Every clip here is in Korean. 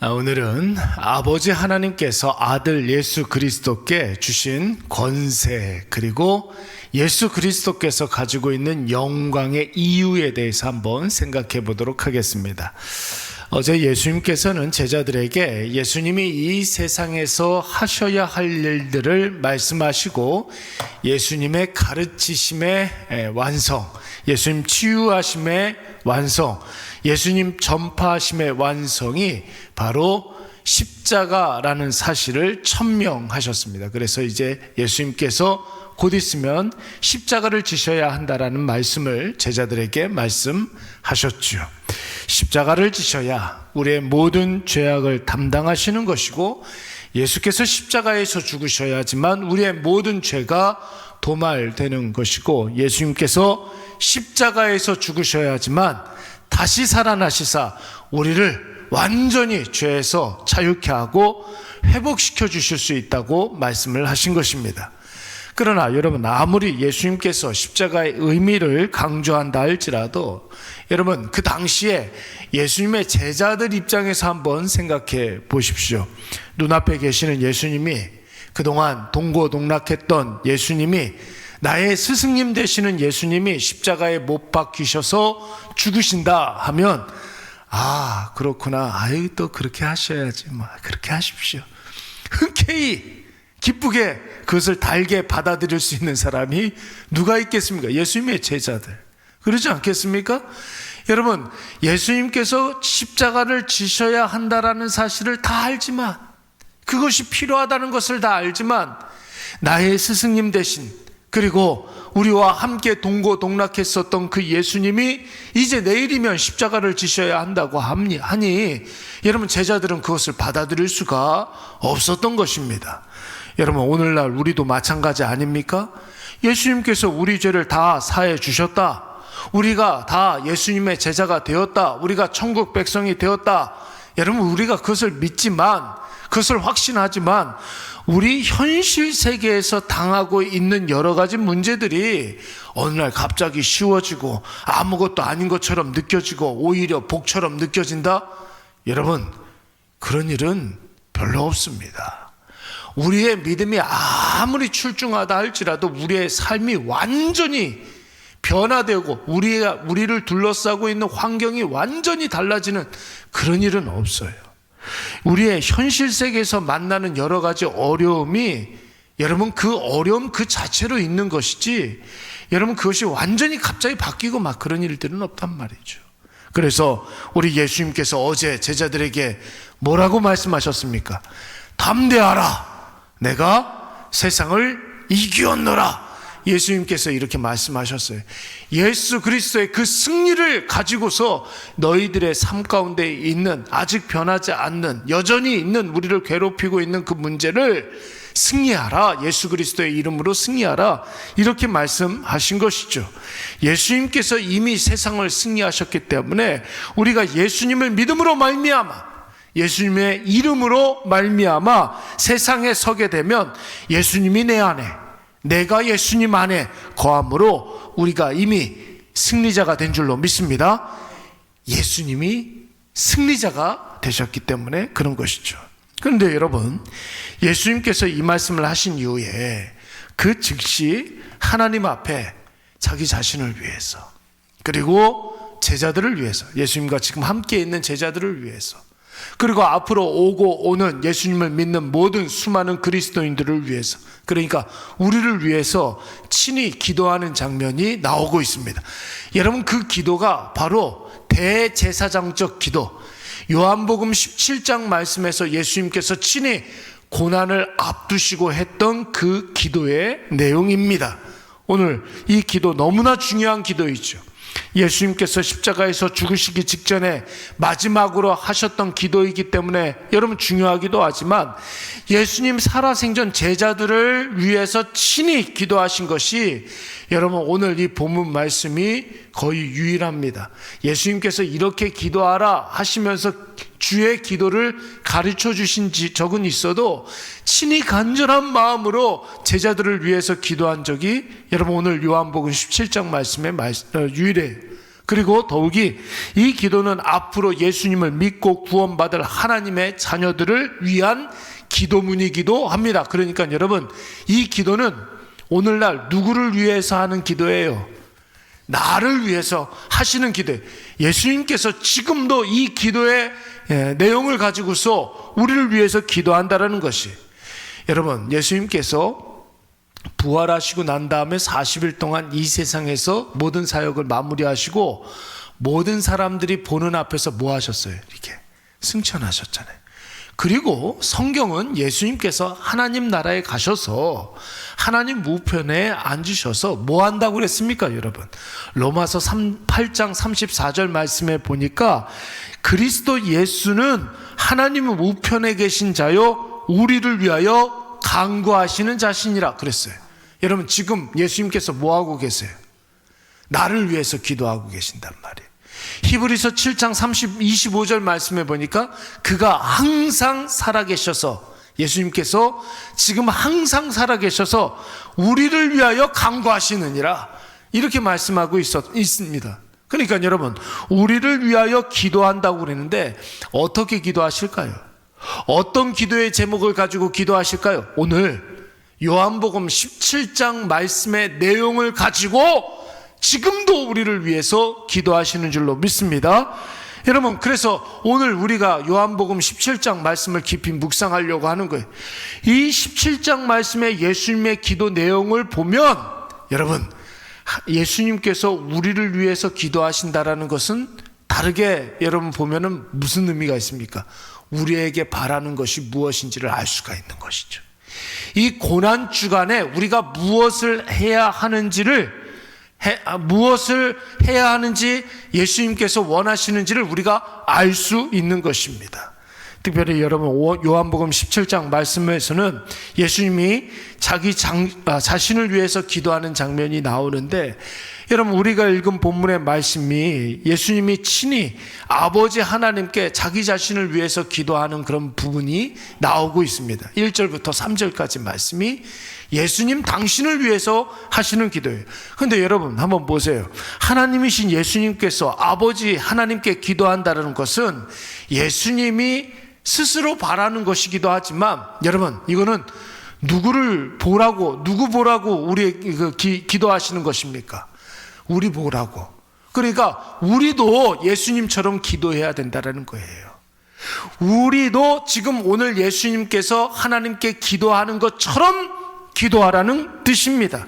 오늘은 아버지 하나님께서 아들 예수 그리스도께 주신 권세, 그리고 예수 그리스도께서 가지고 있는 영광의 이유에 대해서 한번 생각해 보도록 하겠습니다. 어제 예수님께서는 제자들에게 예수님이 이 세상에서 하셔야 할 일들을 말씀하시고, 예수님의 가르치심의 완성, 예수님 치유하심의 완성, 예수님 전파하심의 완성이 바로 십자가라는 사실을 천명하셨습니다. 그래서 이제 예수님께서 곧 있으면 십자가를 지셔야 한다라는 말씀을 제자들에게 말씀하셨죠. 십자가를 지셔야 우리의 모든 죄악을 담당하시는 것이고, 예수께서 십자가에서 죽으셔야지만 우리의 모든 죄가 도말되는 것이고, 예수님께서 십자가에서 죽으셔야지만 다시 살아나시사 우리를 완전히 죄에서 자유케 하고 회복시켜 주실 수 있다고 말씀을 하신 것입니다. 그러나 여러분, 아무리 예수님께서 십자가의 의미를 강조한다 할지라도, 여러분, 그 당시에 예수님의 제자들 입장에서 한번 생각해 보십시오. 눈앞에 계시는 예수님이, 그동안 동고동락했던 예수님이, 나의 스승님 되시는 예수님이 십자가에 못 박히셔서 죽으신다 하면, 아, 그렇구나, 아유, 또 그렇게 하셔야지, 뭐 그렇게 하십시오, 흔쾌히 기쁘게 그것을 달게 받아들일 수 있는 사람이 누가 있겠습니까? 예수님의 제자들, 그러지 않겠습니까? 여러분, 예수님께서 십자가를 지셔야 한다라는 사실을 다 알지만, 그것이 필요하다는 것을 다 알지만, 나의 스승님 대신, 그리고 우리와 함께 동고동락했었던 그 예수님이 이제 내일이면 십자가를 지셔야 한다고 하니, 여러분, 제자들은 그것을 받아들일 수가 없었던 것입니다. 여러분, 오늘날 우리도 마찬가지 아닙니까? 예수님께서 우리 죄를 다 사해 주셨다, 우리가 다 예수님의 제자가 되었다, 우리가 천국 백성이 되었다. 여러분, 우리가 그것을 믿지만, 그것을 확신하지만, 우리 현실 세계에서 당하고 있는 여러 가지 문제들이 어느 날 갑자기 쉬워지고 아무것도 아닌 것처럼 느껴지고 오히려 복처럼 느껴진다? 여러분, 그런 일은 별로 없습니다. 우리의 믿음이 아무리 출중하다 할지라도 우리의 삶이 완전히 변화되고 우리를 둘러싸고 있는 환경이 완전히 달라지는 그런 일은 없어요. 우리의 현실 세계에서 만나는 여러 가지 어려움이, 여러분, 그 어려움 그 자체로 있는 것이지, 여러분, 그것이 완전히 갑자기 바뀌고 막 그런 일들은 없단 말이죠. 그래서 우리 예수님께서 어제 제자들에게 뭐라고 말씀하셨습니까? 담대하라, 내가 세상을 이기었노라. 예수님께서 이렇게 말씀하셨어요. 예수 그리스도의 그 승리를 가지고서 너희들의 삶 가운데 있는, 아직 변하지 않는, 여전히 있는, 우리를 괴롭히고 있는 그 문제를 승리하라, 예수 그리스도의 이름으로 승리하라, 이렇게 말씀하신 것이죠. 예수님께서 이미 세상을 승리하셨기 때문에 우리가 예수님을 믿음으로 말미암아, 예수님의 이름으로 말미암아 세상에 서게 되면 예수님이 내 안에, 내가 예수님 안에 거함으로 우리가 이미 승리자가 된 줄로 믿습니다. 예수님이 승리자가 되셨기 때문에 그런 것이죠. 그런데 여러분, 예수님께서 이 말씀을 하신 이후에 그 즉시 하나님 앞에 자기 자신을 위해서, 그리고 제자들을 위해서, 예수님과 지금 함께 있는 제자들을 위해서, 그리고 앞으로 오고 오는 예수님을 믿는 모든 수많은 그리스도인들을 위해서, 그러니까 우리를 위해서 친히 기도하는 장면이 나오고 있습니다. 여러분, 그 기도가 바로 대제사장적 기도, 요한복음 17장 말씀에서 예수님께서 친히 고난을 앞두시고 했던 그 기도의 내용입니다. 오늘 이 기도 너무나 중요한 기도이죠. 예수님께서 십자가에서 죽으시기 직전에 마지막으로 하셨던 기도이기 때문에 여러분 중요하기도 하지만, 예수님 살아생전 제자들을 위해서 친히 기도하신 것이, 여러분, 오늘 이 본문 말씀이 거의 유일합니다. 예수님께서 이렇게 기도하라 하시면서 주의 기도를 가르쳐 주신 적은 있어도 친히 간절한 마음으로 제자들을 위해서 기도한 적이, 여러분, 오늘 요한복음 17장 말씀에 유일해요. 그리고 더욱이 이 기도는 앞으로 예수님을 믿고 구원받을 하나님의 자녀들을 위한 기도문이기도 합니다. 그러니까 여러분, 이 기도는 오늘날 누구를 위해서 하는 기도예요? 나를 위해서 하시는 기도예요. 예수님께서 지금도 이 기도의 내용을 가지고서 우리를 위해서 기도한다라는 것이, 여러분, 예수님께서 부활하시고 난 다음에 40일 동안 이 세상에서 모든 사역을 마무리하시고 모든 사람들이 보는 앞에서 뭐 하셨어요? 이렇게 승천하셨잖아요. 그리고 성경은 예수님께서 하나님 나라에 가셔서 하나님 우편에 앉으셔서 뭐 한다고 그랬습니까, 여러분? 로마서 8장 34절 말씀에 보니까 그리스도 예수는 하나님 우편에 계신 자요 우리를 위하여 간구하시는 자신이라 그랬어요. 여러분, 지금 예수님께서 뭐 하고 계세요? 나를 위해서 기도하고 계신단 말이에요. 히브리서 7장 25절 말씀에 보니까 그가 항상 살아계셔서, 예수님께서 지금 항상 살아계셔서 우리를 위하여 간구하시느니라, 이렇게 말씀하고 있습니다. 그러니까 여러분, 우리를 위하여 기도한다고 그랬는데 어떻게 기도하실까요? 어떤 기도의 제목을 가지고 기도하실까요? 오늘 요한복음 17장 말씀의 내용을 가지고 지금도 우리를 위해서 기도하시는 줄로 믿습니다. 여러분, 그래서 오늘 우리가 요한복음 17장 말씀을 깊이 묵상하려고 하는 거예요. 이 17장 말씀의 예수님의 기도 내용을 보면, 여러분, 예수님께서 우리를 위해서 기도하신다라는 것은 다르게 여러분 보면은 무슨 의미가 있습니까? 우리에게 바라는 것이 무엇인지를 알 수가 있는 것이죠. 이 고난 주간에 우리가 무엇을 해야 하는지 예수님께서 원하시는지를 우리가 알 수 있는 것입니다. 특별히 여러분, 요한복음 17장 말씀에서는 예수님이 자기 자신을 위해서 기도하는 장면이 나오는데, 여러분, 우리가 읽은 본문의 말씀이 예수님이 친히 아버지 하나님께 자기 자신을 위해서 기도하는 그런 부분이 나오고 있습니다. 1절부터 3절까지 말씀이 예수님 당신을 위해서 하시는 기도예요. 그런데 여러분, 한번 보세요. 하나님이신 예수님께서 아버지 하나님께 기도한다는 것은 예수님이 스스로 바라는 것이기도 하지만, 여러분, 이거는 누구 보라고 우리 기도하시는 것입니까? 우리 보라고. 그러니까 우리도 예수님처럼 기도해야 된다는 거예요. 우리도 지금 오늘 예수님께서 하나님께 기도하는 것처럼 기도하라는 뜻입니다.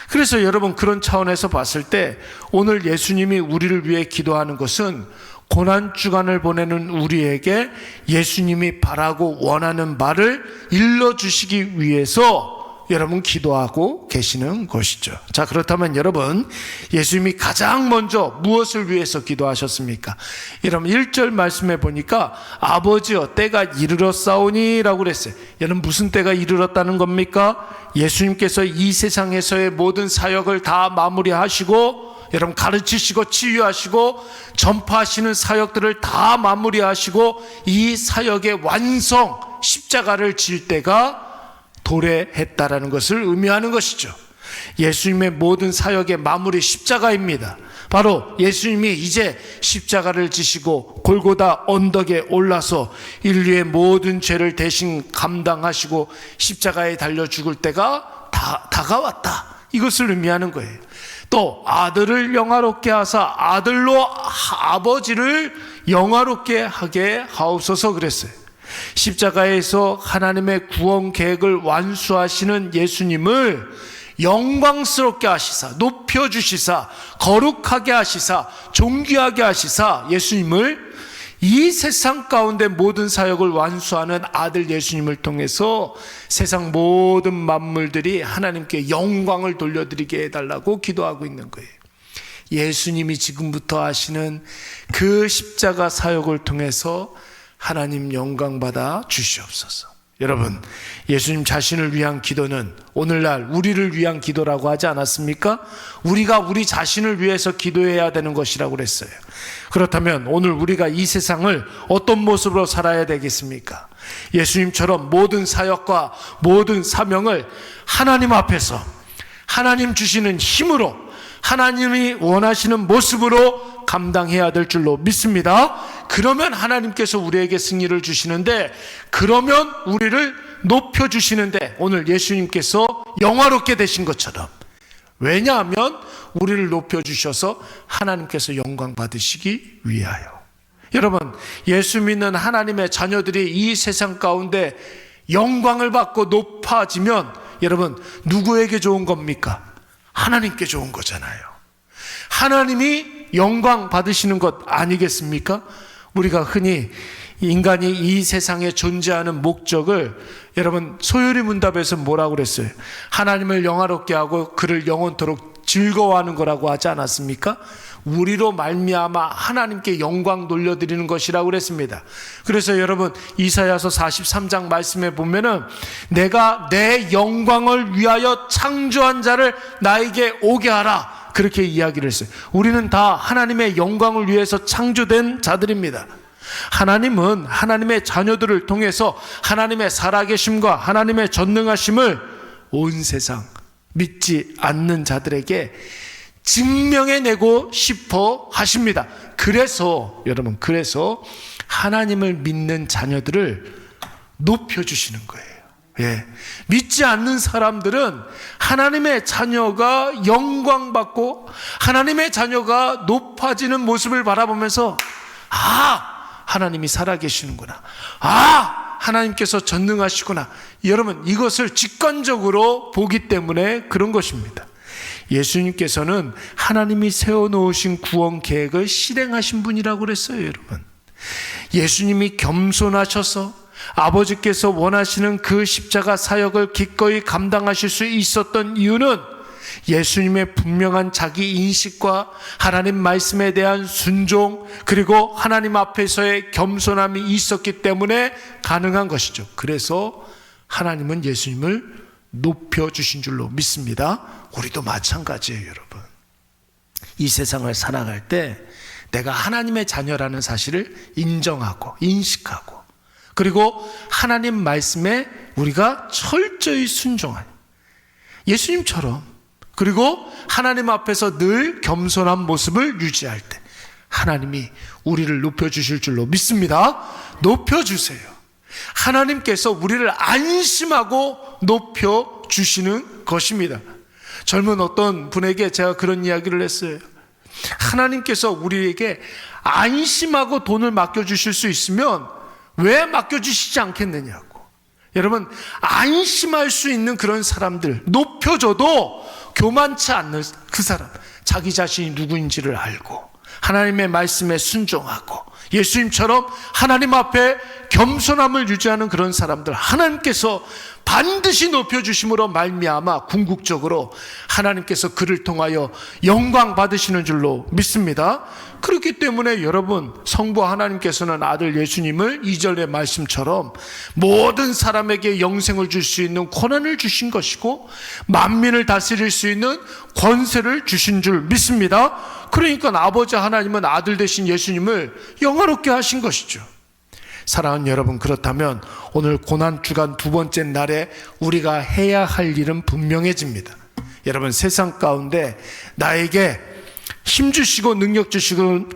그래서 여러분, 그런 차원에서 봤을 때 오늘 예수님이 우리를 위해 기도하는 것은 고난 주간을 보내는 우리에게 예수님이 바라고 원하는 바를 일러주시기 위해서 여러분 기도하고 계시는 것이죠. 자, 그렇다면 여러분, 예수님이 가장 먼저 무엇을 위해서 기도하셨습니까? 여러분, 1절 말씀에 보니까 아버지여 때가 이르렀사오니 라고 그랬어요. 여러분, 무슨 때가 이르렀다는 겁니까? 예수님께서 이 세상에서의 모든 사역을 다 마무리하시고, 여러분, 가르치시고 치유하시고 전파하시는 사역들을 다 마무리하시고 이 사역의 완성, 십자가를 질 때가 도래했다라는 것을 의미하는 것이죠. 예수님의 모든 사역의 마무리 십자가입니다. 바로 예수님이 이제 십자가를 지시고 골고다 언덕에 올라서 인류의 모든 죄를 대신 감당하시고 십자가에 달려 죽을 때가 다가왔다, 이것을 의미하는 거예요. 또 아들을 영화롭게 하사 아들로 아버지를 영화롭게 하게 하옵소서 그랬어요. 십자가에서 하나님의 구원 계획을 완수하시는 예수님을 영광스럽게 하시사, 높여주시사, 거룩하게 하시사, 존귀하게 하시사, 예수님을 이 세상 가운데 모든 사역을 완수하는 아들 예수님을 통해서 세상 모든 만물들이 하나님께 영광을 돌려드리게 해달라고 기도하고 있는 거예요. 예수님이 지금부터 하시는 그 십자가 사역을 통해서 하나님 영광 받아 주시옵소서. 여러분, 예수님 자신을 위한 기도는 오늘날 우리를 위한 기도라고 하지 않았습니까? 우리가 우리 자신을 위해서 기도해야 되는 것이라고 그랬어요. 그렇다면 오늘 우리가 이 세상을 어떤 모습으로 살아야 되겠습니까? 예수님처럼 모든 사역과 모든 사명을 하나님 앞에서 하나님 주시는 힘으로, 하나님이 원하시는 모습으로 감당해야 될 줄로 믿습니다. 그러면 하나님께서 우리에게 승리를 주시는데, 그러면 우리를 높여주시는데, 오늘 예수님께서 영화롭게 되신 것처럼, 왜냐하면 우리를 높여주셔서 하나님께서 영광 받으시기 위하여. 여러분, 예수 믿는 하나님의 자녀들이 이 세상 가운데 영광을 받고 높아지면 여러분, 누구에게 좋은 겁니까? 하나님께 좋은 거잖아요. 하나님이 영광 받으시는 것 아니겠습니까? 우리가 흔히 인간이 이 세상에 존재하는 목적을, 여러분, 소요리 문답에서 뭐라고 그랬어요? 하나님을 영화롭게 하고 그를 영원토록 즐거워하는 거라고 하지 않았습니까? 우리로 말미암아 하나님께 영광 돌려드리는 것이라고 그랬습니다. 그래서 여러분, 이사야서 43장 말씀에 보면은 내가 내 영광을 위하여 창조한 자를 나에게 오게 하라, 그렇게 이야기를 했어요. 우리는 다 하나님의 영광을 위해서 창조된 자들입니다. 하나님은 하나님의 자녀들을 통해서 하나님의 살아계심과 하나님의 전능하심을 온 세상 믿지 않는 자들에게 증명해내고 싶어 하십니다. 그래서 그래서 하나님을 믿는 자녀들을 높여주시는 거예요. 예. 믿지 않는 사람들은 하나님의 자녀가 영광받고 하나님의 자녀가 높아지는 모습을 바라보면서, 하나님이 살아계시는구나, 하나님께서 전능하시구나, 여러분, 이것을 직관적으로 보기 때문에 그런 것입니다. 예수님께서는 하나님이 세워놓으신 구원 계획을 실행하신 분이라고 그랬어요. 여러분, 예수님이 겸손하셔서 아버지께서 원하시는 그 십자가 사역을 기꺼이 감당하실 수 있었던 이유는 예수님의 분명한 자기 인식과 하나님 말씀에 대한 순종, 그리고 하나님 앞에서의 겸손함이 있었기 때문에 가능한 것이죠. 그래서 하나님은 예수님을 높여주신 줄로 믿습니다. 우리도 마찬가지예요. 여러분, 이 세상을 살아갈 때 내가 하나님의 자녀라는 사실을 인정하고 인식하고, 그리고 하나님 말씀에 우리가 철저히 순종하는 예수님처럼, 그리고 하나님 앞에서 늘 겸손한 모습을 유지할 때 하나님이 우리를 높여주실 줄로 믿습니다. 높여주세요. 하나님께서 우리를 안심하고 높여주시는 것입니다. 젊은 어떤 분에게 제가 그런 이야기를 했어요. 하나님께서 우리에게 안심하고 돈을 맡겨주실 수 있으면 왜 맡겨주시지 않겠느냐고. 여러분, 안심할 수 있는 그런 사람들, 높여줘도 교만치 않는 그 사람, 자기 자신이 누구인지를 알고 하나님의 말씀에 순종하고 예수님처럼 하나님 앞에 겸손함을 유지하는 그런 사람들, 하나님께서 반드시 높여주심으로 말미암아 궁극적으로 하나님께서 그를 통하여 영광 받으시는 줄로 믿습니다. 그렇기 때문에 여러분, 성부 하나님께서는 아들 예수님을 2절의 말씀처럼 모든 사람에게 영생을 줄 수 있는 권한을 주신 것이고 만민을 다스릴 수 있는 권세를 주신 줄 믿습니다. 그러니까 아버지 하나님은 아들 되신 예수님을 영화롭게 하신 것이죠. 사랑하는 여러분, 그렇다면 오늘 고난주간 두 번째 날에 우리가 해야 할 일은 분명해집니다. 여러분, 세상 가운데 나에게 힘 주시고 능력 주시고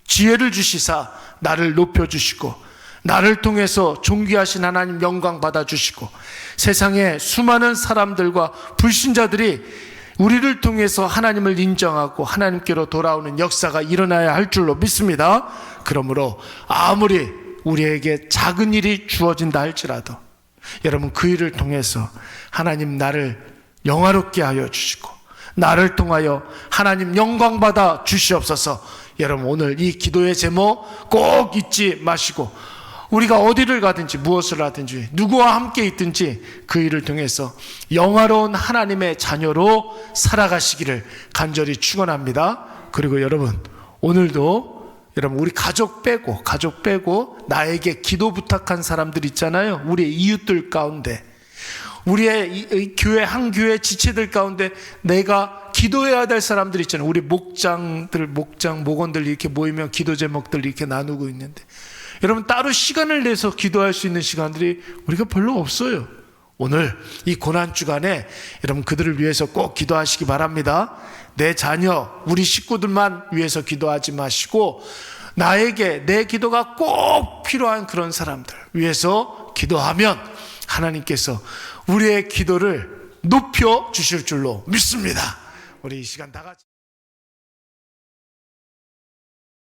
지혜를 주시사 나를 높여주시고 나를 통해서 존귀하신 하나님 영광 받아주시고 세상에 수많은 사람들과 불신자들이 우리를 통해서 하나님을 인정하고 하나님께로 돌아오는 역사가 일어나야 할 줄로 믿습니다. 그러므로 아무리 우리에게 작은 일이 주어진다 할지라도 여러분, 그 일을 통해서 하나님 나를 영화롭게 하여 주시고 나를 통하여 하나님 영광 받아 주시옵소서. 여러분, 오늘 이 기도의 제목 꼭 잊지 마시고 우리가 어디를 가든지 무엇을 하든지 누구와 함께 있든지 그 일을 통해서 영화로운 하나님의 자녀로 살아가시기를 간절히 축원합니다. 그리고 여러분, 오늘도 여러분, 우리 가족 빼고 나에게 기도 부탁한 사람들 있잖아요. 우리의 이웃들 가운데, 우리의 교회 한 교회 지체들 가운데 내가 기도해야 될 사람들 있잖아요. 우리 목원들 이렇게 모이면 기도 제목들 이렇게 나누고 있는데 여러분, 따로 시간을 내서 기도할 수 있는 시간들이 우리가 별로 없어요. 오늘 이 고난주간에 여러분 그들을 위해서 꼭 기도하시기 바랍니다. 내 자녀, 우리 식구들만 위해서 기도하지 마시고 나에게 내 기도가 꼭 필요한 그런 사람들 위해서 기도하면 하나님께서 우리의 기도를 높여 주실 줄로 믿습니다. 우리 이 시간 다 같이